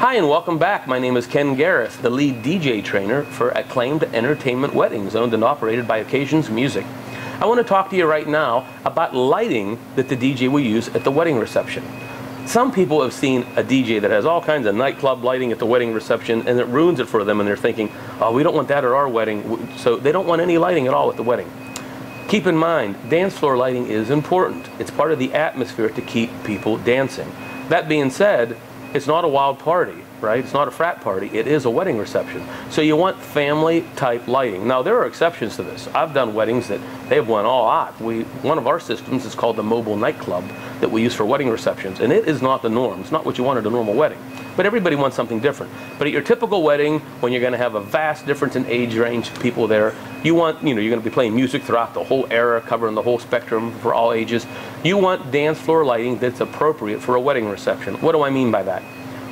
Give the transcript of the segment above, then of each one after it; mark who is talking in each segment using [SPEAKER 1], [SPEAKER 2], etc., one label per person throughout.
[SPEAKER 1] Hi and welcome back. My name is Ken Gareth, the lead DJ trainer for Acclaimed Entertainment Weddings, owned and operated by Occasions Music. I want to talk to you right now about lighting that the DJ will use at the wedding reception. Some people have seen a DJ that has all kinds of nightclub lighting at the wedding reception, and it ruins it for them, and they're thinking, oh, we don't want that at our wedding, so they don't want any lighting at all at the wedding. Keep in mind, dance floor lighting is important. It's part of the atmosphere to keep people dancing. That being said, it's not a wild party, right? It's not a frat party. It is a wedding reception. So you want family type lighting. Now there are exceptions to this. I've done weddings that they've went all out. One of our systems is called the mobile nightclub that we use for wedding receptions, and it is not the norm. It's not what you want at a normal wedding. But everybody wants something different. But at your typical wedding, when you're going to have a vast difference in age range of people there, you want, you're going to be playing music throughout the whole era, covering the whole spectrum for all ages. You want dance floor lighting that's appropriate for a wedding reception. What do I mean by that?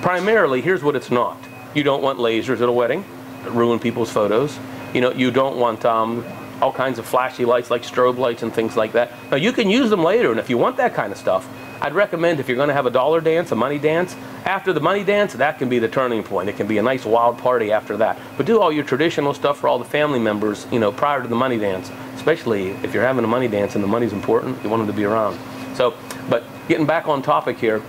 [SPEAKER 1] Primarily, here's what it's not. You don't want lasers at a wedding that ruin people's photos. You don't want all kinds of flashy lights like strobe lights and things like that. Now you can use them later, and if you want that kind of stuff, I'd recommend if you're going to have a dollar dance, a money dance, after the money dance, that can be the turning point. It can be a nice wild party after that. But do all your traditional stuff for all the family members, prior to the money dance, especially if you're having a money dance and the money's important, you want them to be around. So, but getting back on topic here,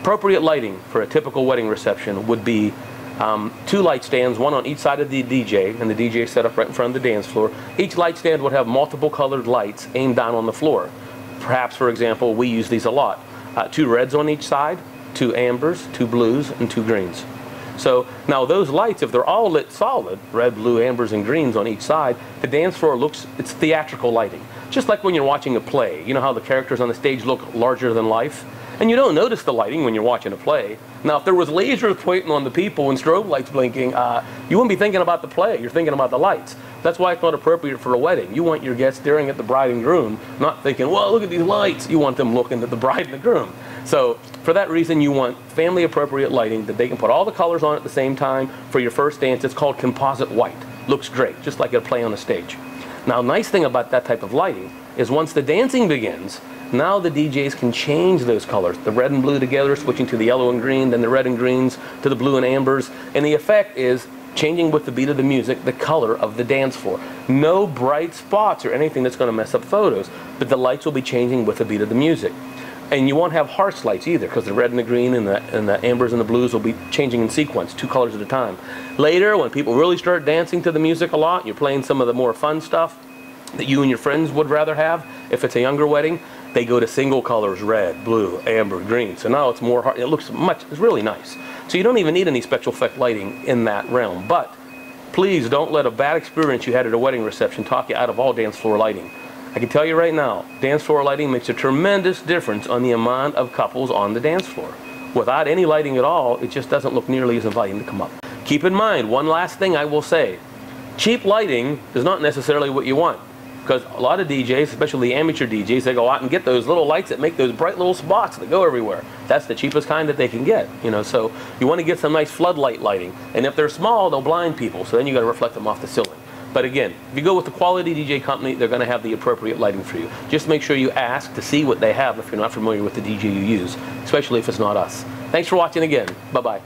[SPEAKER 1] appropriate lighting for a typical wedding reception would be 2 light stands, one on each side of the DJ, and the DJ is set up right in front of the dance floor. Each light stand would have multiple colored lights aimed down on the floor. Perhaps, for example, we use these a lot. 2 reds on each side, 2 ambers, 2 blues, and 2 greens. So now those lights, if they're all lit solid, red, blue, ambers, and greens on each side, the dance floor it's theatrical lighting. Just like when you're watching a play. You know how the characters on the stage look larger than life? And you don't notice the lighting when you're watching a play. Now, if there was lasers pointing on the people and strobe lights blinking, you wouldn't be thinking about the play. You're thinking about the lights. That's why it's not appropriate for a wedding. You want your guests staring at the bride and groom, not thinking, well, look at these lights. You want them looking at the bride and the groom. So for that reason, you want family appropriate lighting that they can put all the colors on at the same time for your first dance. It's called Composite White. Looks great, just like a play on a stage. Now, nice thing about that type of lighting is once the dancing begins, now the DJs can change those colors, the red and blue together, switching to the yellow and green, then the red and greens to the blue and ambers, and the effect is changing with the beat of the music, the color of the dance floor. No bright spots or anything that's going to mess up photos, but the lights will be changing with the beat of the music. And you won't have harsh lights either, because the red and the green and the ambers and the blues will be changing in sequence, 2 colors at a time. Later, when people really start dancing to the music a lot, you're playing some of the more fun stuff that you and your friends would rather have, if it's a younger wedding, they go to single colors, red, blue, amber, green. So now it's more hard. It's really nice. So you don't even need any special effect lighting in that realm. But please don't let a bad experience you had at a wedding reception talk you out of all dance floor lighting. I can tell you right now, dance floor lighting makes a tremendous difference on the amount of couples on the dance floor. Without any lighting at all, it just doesn't look nearly as inviting to come up. Keep in mind, one last thing I will say. Cheap lighting is not necessarily what you want. Because a lot of DJs, especially the amateur DJs, they go out and get those little lights that make those bright little spots that go everywhere. That's the cheapest kind that they can get, so you want to get some nice floodlight lighting. And if they're small, they'll blind people, so then you got to reflect them off the ceiling. But again, if you go with the quality DJ company, they're going to have the appropriate lighting for you. Just make sure you ask to see what they have if you're not familiar with the DJ you use, especially if it's not us. Thanks for watching again. Bye-bye.